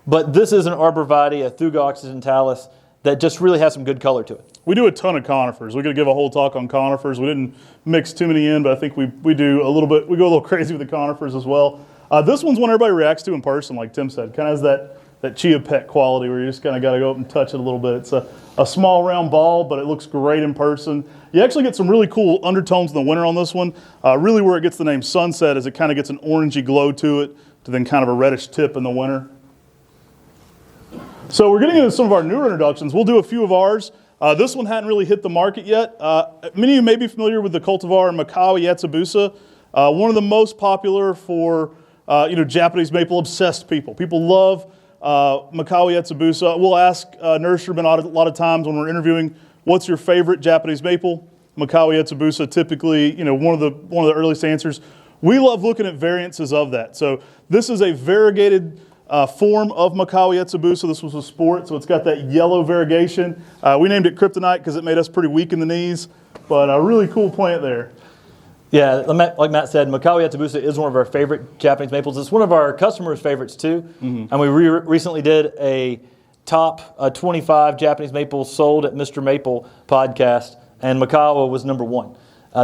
But this is an arborvitae, a Thuga occidentalis, that just really has some good color to it. We do a ton of conifers. We're going to give a whole talk on conifers. We didn't mix too many in, but I think we do a little bit. We go a little crazy with the conifers as well. This one's one everybody reacts to in person, like Tim said. Kind of has that chia pet quality where you just kind of got to go up and touch it a little bit. It's a small round ball, but it looks great in person. You actually get some really cool undertones in the winter on this one. Really where it gets the name Sunset is it kind of gets an orangey glow to it, to then kind of a reddish tip in the winter. So we're getting into some of our newer introductions. We'll do a few of ours. This one hadn't really hit the market yet. Many of you may be familiar with the cultivar Makawa Yatsubusa, one of the most popular for Japanese maple obsessed people. People love Makawa Yatsubusa. We'll ask nurserymen a lot of times when we're interviewing, what's your favorite Japanese maple? Makawa Yatsubusa, typically, one of the earliest answers. We love looking at variances of that. So this is a variegated form of Makawa Yatsubusa. This was a sport, so it's got that yellow variegation. We named it Kryptonite because it made us pretty weak in the knees, but a really cool plant there. Yeah, like Matt said, Makawa Yatsubusa is one of our favorite Japanese maples. It's one of our customers' favorites too. Mm-hmm. And we recently did a top 25 Japanese maples sold at MrMaple podcast, and Makawa was number one.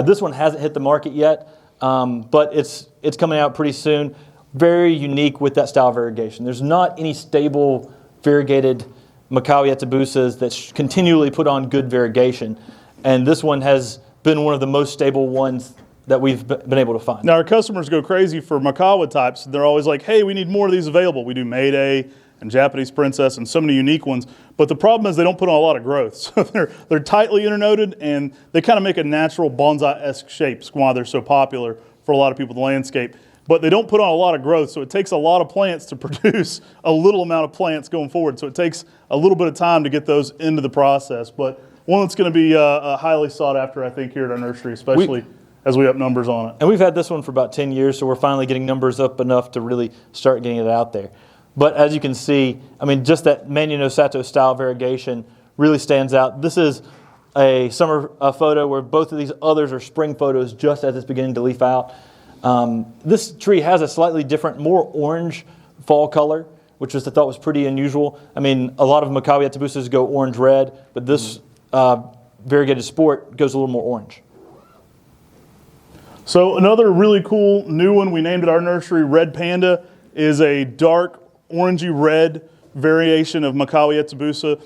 This one hasn't hit the market yet, but it's coming out pretty soon. Very unique with that style of variegation. There's not any stable variegated Makawa Yatsubusas that continually put on good variegation, and this one has been one of the most stable ones that we've been able to find. Now our customers go crazy for Makawa types. They're always like, hey, we need more of these available. We do Mayday and Japanese Princess and so many unique ones. But the problem is they don't put on a lot of growth. So they're tightly internoded and they kind of make a natural bonsai-esque shape. That's why they're so popular for a lot of people in the landscape. But they don't put on a lot of growth, so it takes a lot of plants to produce a little amount of plants going forward. So it takes a little bit of time to get those into the process. But one that's going to be highly sought after, I think, here at our nursery, especially as we up numbers on it. And we've had this one for about 10 years, so we're finally getting numbers up enough to really start getting it out there. But as you can see, I mean, just that Manu no Sato style variegation really stands out. This is a summer photo where both of these others are spring photos just as it's beginning to leaf out. This tree has a slightly different, more orange fall color, which I thought was pretty unusual. I mean, a lot of Makawa Yatsubusas go orange-red, but this variegated sport goes a little more orange. So another really cool new one we named at our nursery, Red Panda, is a dark orangey red variation of Makawa Yatsubusa.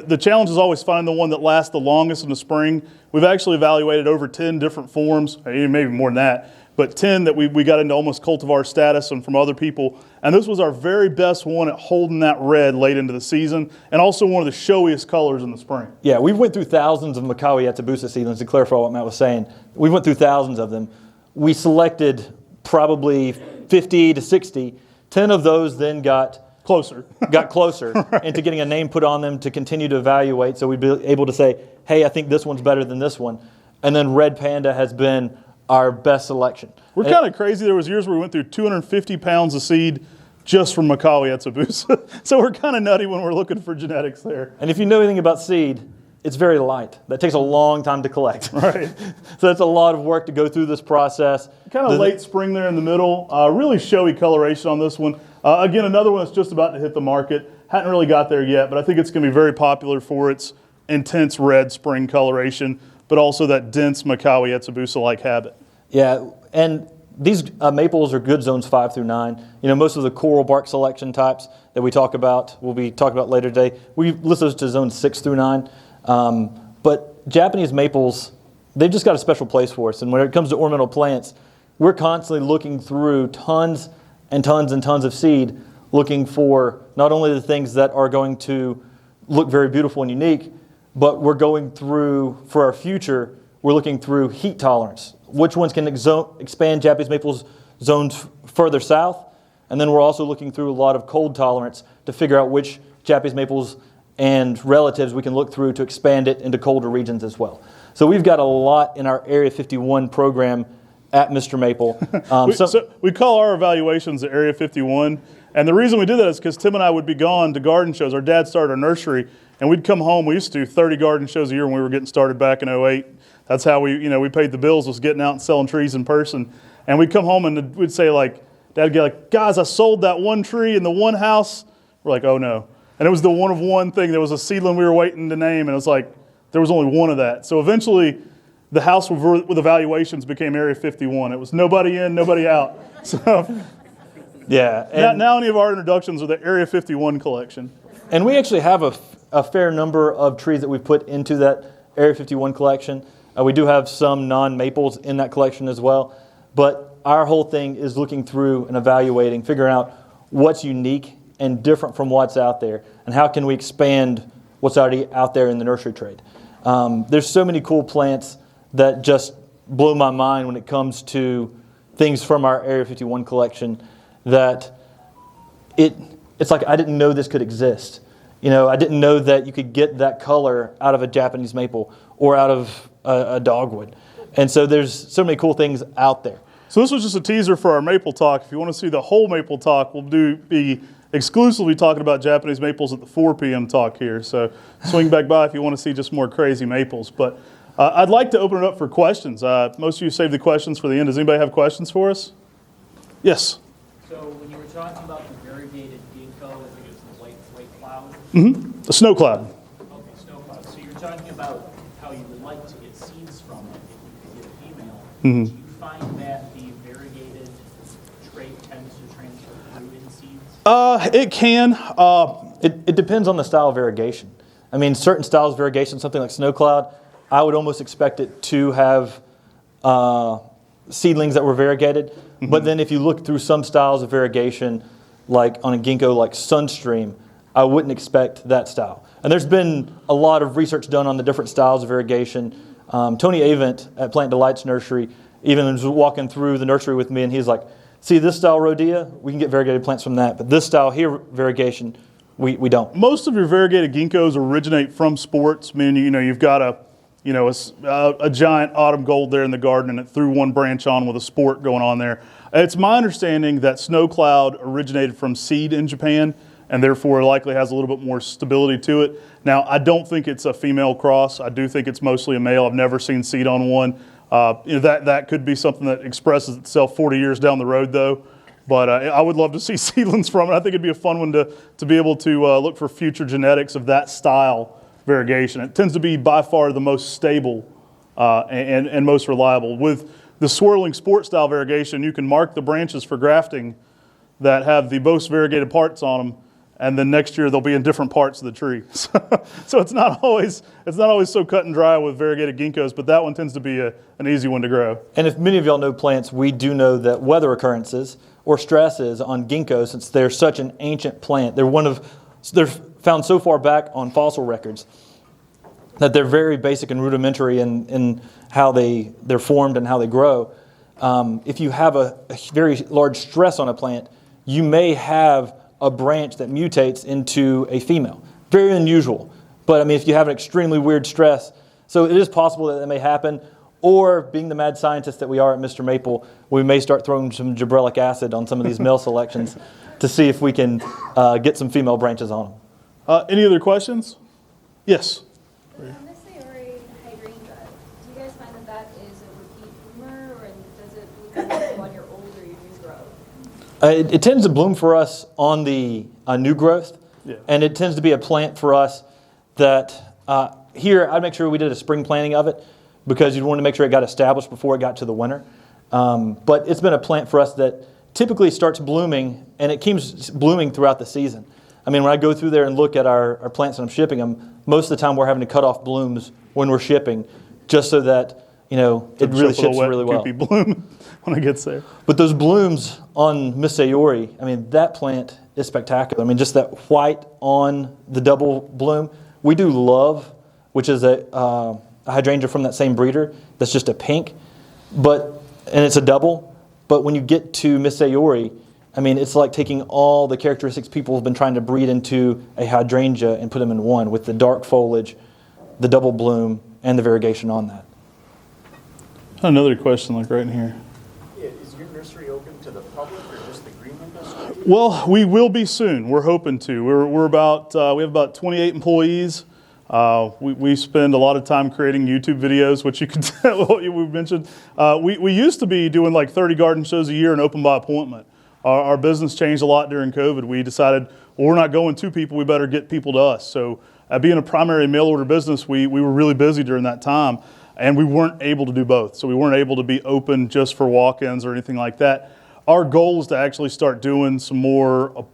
The challenge is always finding the one that lasts the longest in the spring. We've actually evaluated over 10 different forms, maybe more than that, but 10 that we got into almost cultivar status and from other people. And this was our very best one at holding that red late into the season, and also one of the showiest colors in the spring. Yeah, we went through thousands of Makawa Yatsubusa seedlings, to clarify what Matt was saying. We went through thousands of them. We selected probably 50 to 60. 10 of those then got closer right, into getting a name put on them to continue to evaluate, so we'd be able to say, hey, I think this one's better than this one. And then Red Panda has been our best selection. We're kind of crazy. There was years where we went through 250 pounds of seed just from Makawa Yatsubusa. So we're kind of nutty when we're looking for genetics there. And if you know anything about seed, it's very light. That takes a long time to collect. Right. So that's a lot of work to go through this process. Kind of late spring there in the middle. Really showy coloration on this one. Again, another one that's just about to hit the market. Hadn't really got there yet, but I think it's going to be very popular for its intense red spring coloration, but also that dense Makawa Yatsubusa-like habit. Yeah, and these maples are good zones 5 through 9. You know, most of the coral bark selection types that we talk about, we'll be talking about later today, we list those to zones 6 through 9. But Japanese maples, they've just got a special place for us. And when it comes to ornamental plants, we're constantly looking through tons and tons and tons of seed, looking for not only the things that are going to look very beautiful and unique, but we're going through, for our future, we're looking through heat tolerance. Which ones can expand Japanese maples zones further south? And then we're also looking through a lot of cold tolerance to figure out which Japanese maples and relatives we can look through to expand it into colder regions as well. So we've got a lot in our Area 51 program at MrMaple. So we call our evaluations at Area 51, and the reason we did that is because Tim and I would be gone to garden shows. Our dad started a nursery, and we'd come home. We used to do 30 garden shows a year when we were getting started back in '08. That's how we paid the bills, was getting out and selling trees in person. And we'd come home and we'd say, like, Dad would get like, guys, I sold that one tree in the one house. We're like, oh no. And it was the one of one thing. There was a seedling we were waiting to name, and it was like, there was only one of that. So eventually, the house with evaluations became Area 51. It was nobody in, nobody out. So yeah. now any of our introductions are the Area 51 collection. And we actually have a fair number of trees that we've put into that Area 51 collection. We do have some non-maples in that collection as well. But our whole thing is looking through and evaluating, figuring out what's unique and different from what's out there, and how can we expand what's already out there in the nursery trade. There's so many cool plants that just blow my mind when it comes to things from our Area 51 collection that it's like I didn't know this could exist. I didn't know that you could get that color out of a Japanese maple or out of a dogwood. And so there's so many cool things out there. So this was just a teaser for our maple talk. If you want to see the whole maple talk, we'll be exclusively talking about Japanese maples at the 4 p.m. talk here. So swing back by if you want to see just more crazy maples. But I'd like to open it up for questions. Most of you saved the questions for the end. Does anybody have questions for us? Yes. So when you were talking about the variegated ginkgo, I think it was the white cloud. Mm-hmm. The snow cloud. Okay, snow cloud. So you're talking about how you would like to get seeds from it if you could get a female. Mm-hmm. Do you find that the variegated trait tends to transfer through in seeds? It can. It depends on the style of variegation. I mean, certain styles of variegation, something like snow cloud, I would almost expect it to have seedlings that were variegated. Mm-hmm. But then if you look through some styles of variegation, like on a ginkgo like Sunstream, I wouldn't expect that style. And there's been a lot of research done on the different styles of variegation. Tony Avent at Plant Delights Nursery even was walking through the nursery with me, and he's like, see this style rhodea, we can get variegated plants from that. But this style here, variegation, we don't. Most of your variegated ginkgos originate from sports. I mean, you've got a giant autumn gold there in the garden, and it threw one branch on with a sport going on there. It's my understanding that snow cloud originated from seed in Japan, and therefore likely has a little bit more stability to it. Now, I don't think it's a female cross. I do think it's mostly a male. I've never seen seed on one. That could be something that expresses itself 40 years down the road, though. But I would love to see seedlings from it. I think it'd be a fun one to be able to look for future genetics of that style variegation. It tends to be by far the most stable and most reliable. With the swirling sport style variegation, you can mark the branches for grafting that have the most variegated parts on them, and then next year they'll be in different parts of the tree. So it's not always so cut and dry with variegated ginkgos, but that one tends to be an easy one to grow. And if many of y'all know plants, we do know that weather occurrences or stresses on ginkgo, since they're such an ancient plant, they're found so far back on fossil records that they're very basic and rudimentary in how they're formed and how they grow. If you have a very large stress on a plant, you may have a branch that mutates into a female. Very unusual. But I mean, if you have an extremely weird stress, so it is possible that may happen. Or being the mad scientists that we are at MrMaple, we may start throwing some gibberellic acid on some of these male selections to see if we can get some female branches on them. Any other questions? Yes. On this Sayori hydrangea, do you guys find that is a repeat bloomer, or does it bloom on your old or your new growth? It tends to bloom for us on the new growth, Yeah. and it tends to be a plant for us that here I'd make sure we did a spring planting of it, because you'd want to make sure it got established before it got to the winter. But it's been a plant for us that typically starts blooming, and it keeps blooming throughout the season. I mean, when I go through there and look at our plants and I'm shipping them, most of the time we're having to cut off blooms when we're shipping, just so that it really ships really well. Bloom when it gets there. But those blooms on Miss Sayori, I mean, that plant is spectacular. I mean, just that white on the double bloom. We do love which is a hydrangea from that same breeder. That's just a pink, and it's a double. But when you get to Miss Sayori, I mean, it's like taking all the characteristics people have been trying to breed into a hydrangea and put them in one, with the dark foliage, the double bloom, and the variegation on that. Another question, like right in here. Yeah, is your nursery open to the public or just the green industry? Well, we will be soon. We're hoping to. We have about 28 employees. We spend a lot of time creating YouTube videos, which you can tell what we mentioned. We used to be doing like 30 garden shows a year and open by appointment. Our business changed a lot during COVID. We decided, well, we're not going to people, we better get people to us. So being a primary mail order business, we were really busy during that time, and we weren't able to do both. So we weren't able to be open just for walk-ins or anything like that. Our goal is to actually start doing some more,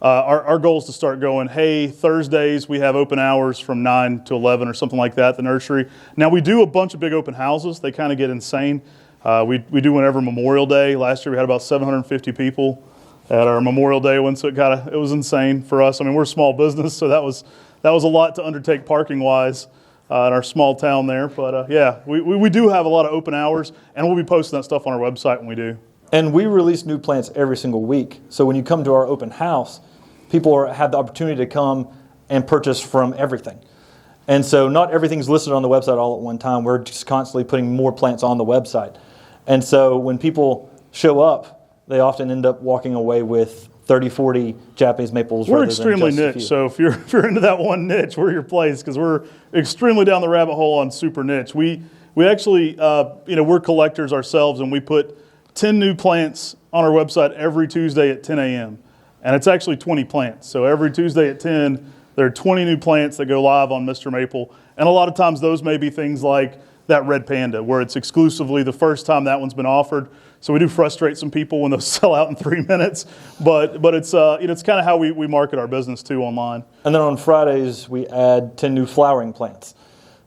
our goal is to start going, hey, Thursdays we have open hours from 9 to 11 or something like that at the nursery. Now we do a bunch of big open houses. They kind of get insane. We do whenever Memorial Day. Last year we had about 750 people at our Memorial Day one, so it was insane for us. I mean, we're a small business, so that was a lot to undertake parking-wise in our small town there. But yeah, we do have a lot of open hours, and we'll be posting that stuff on our website when we do. And we release new plants every single week. So when you come to our open house, people have the opportunity to come and purchase from everything. And so not everything's listed on the website all at one time. We're just constantly putting more plants on the website. And so when people show up, they often end up walking away with 30, 40 Japanese maples. We're rather than extremely just a niche, few. so if you're into that one niche, we're your place, because we're extremely down the rabbit hole on super niche. We actually, we're collectors ourselves, and we put 10 new plants on our website every Tuesday at 10 a.m. And it's actually 20 plants. So every Tuesday at 10, there are 20 new plants that go live on MrMaple. And a lot of times those may be things like that red panda, where it's exclusively the first time that one's been offered. So we do frustrate some people when those sell out in 3 minutes. But it's it's kind of how we market our business too online. And then on Fridays, we add 10 new flowering plants.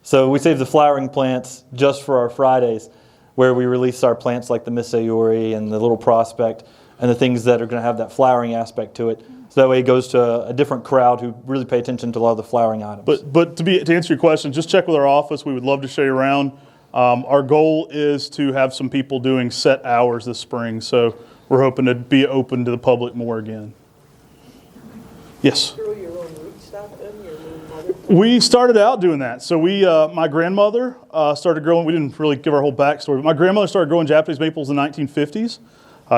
So we save the flowering plants just for our Fridays, where we release our plants like the Miss Sayori and the Little Prospect and the things that are going to have that flowering aspect to it. So that way it goes to a different crowd who really pay attention to a lot of the flowering items. But to answer your question, just check with our office. We would love to show you around. Our goal is to have some people doing set hours this spring, so we're hoping to be open to the public more again. Yes? Grow your own rootstock then, your own mother? We started out doing that. So my grandmother started growing. We didn't really give our whole backstory, but my grandmother started growing Japanese maples in the 1950s.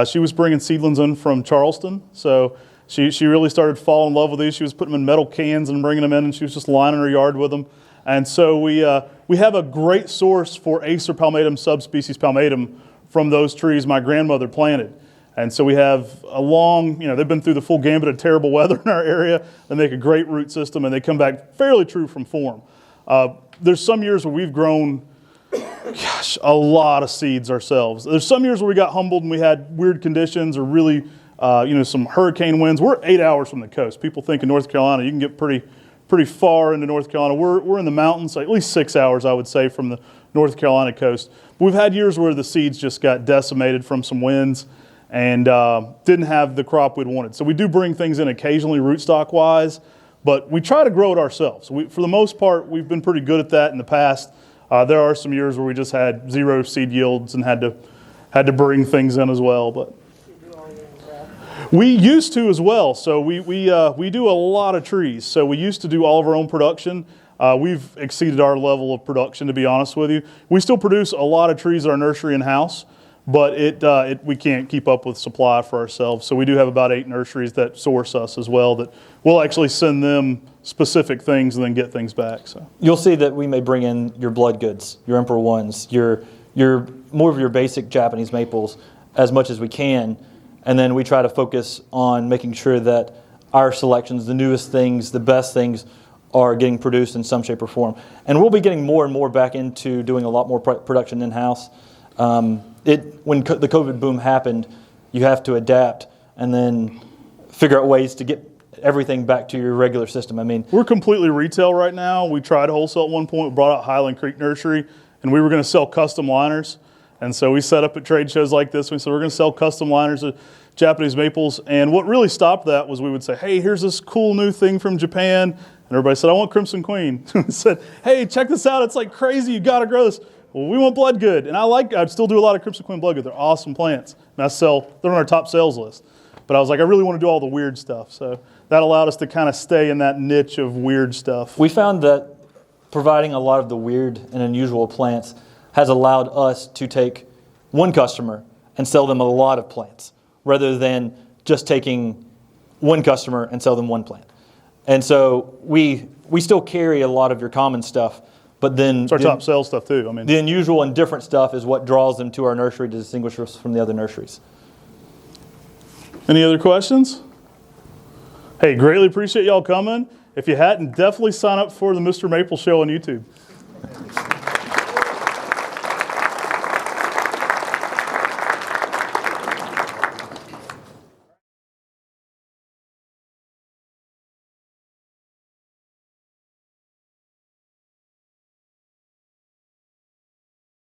She was bringing seedlings in from Charleston, so she really started falling in love with these. She was putting them in metal cans and bringing them in, and she was just lining her yard with them. And so we have a great source for Acer palmatum, subspecies palmatum, from those trees my grandmother planted. And so we have a long, they've been through the full gambit of terrible weather in our area. They make a great root system, and they come back fairly true from form. There's some years where we've grown, a lot of seeds ourselves. There's some years where we got humbled and we had weird conditions or really, some hurricane winds. We're 8 hours from the coast. People think in North Carolina you can get pretty far into North Carolina. We're in the mountains, at least 6 hours, I would say, from the North Carolina coast. But we've had years where the seeds just got decimated from some winds and didn't have the crop we'd wanted. So we do bring things in occasionally rootstock-wise, but we try to grow it ourselves. For the most part, we've been pretty good at that in the past. There are some years where we just had 0 seed yields and had to bring things in as well. But You do all your own crap? we used to as well. So we do a lot of trees. So we used to do all of our own production. We've exceeded our level of production, to be honest with you. We still produce a lot of trees at our nursery in-house, but we can't keep up with supply for ourselves. So we do have about 8 nurseries that source us as well, that we'll actually send them specific things and then get things back. So You'll see that we may bring in your blood goods, your Emperor Ones, your more of your basic Japanese maples as much as we can, and then we try to focus on making sure that our selections, the newest things, the best things, are getting produced in some shape or form. And we'll be getting more and more back into doing a lot more production in-house. When the COVID boom happened, you have to adapt and then figure out ways to get everything back to your regular system. I mean, we're completely retail right now. We tried wholesale at one point. We brought out Highland Creek Nursery, and we were going to sell custom liners. And so we set up at trade shows like this. We said we're going to sell custom liners of Japanese maples. And what really stopped that was we would say, hey, here's this cool new thing from Japan. And everybody said, I want Crimson Queen. I said, hey, check this out. It's like crazy. You got to grow this. Well, we want Bloodgood. And I still do a lot of Crimson Queen Bloodgood. They're awesome plants. And they're on our top sales list. But I was like, I really want to do all the weird stuff. So that allowed us to kind of stay in that niche of weird stuff. We found that providing a lot of the weird and unusual plants has allowed us to take one customer and sell them a lot of plants, rather than just taking one customer and sell them one plant. And so we still carry a lot of your common stuff, but then It's our top sales stuff too. I mean, the unusual and different stuff is what draws them to our nursery to distinguish us from the other nurseries. any other questions? Hey, greatly appreciate y'all coming. If you hadn't, definitely sign up for the MrMaple Show on YouTube.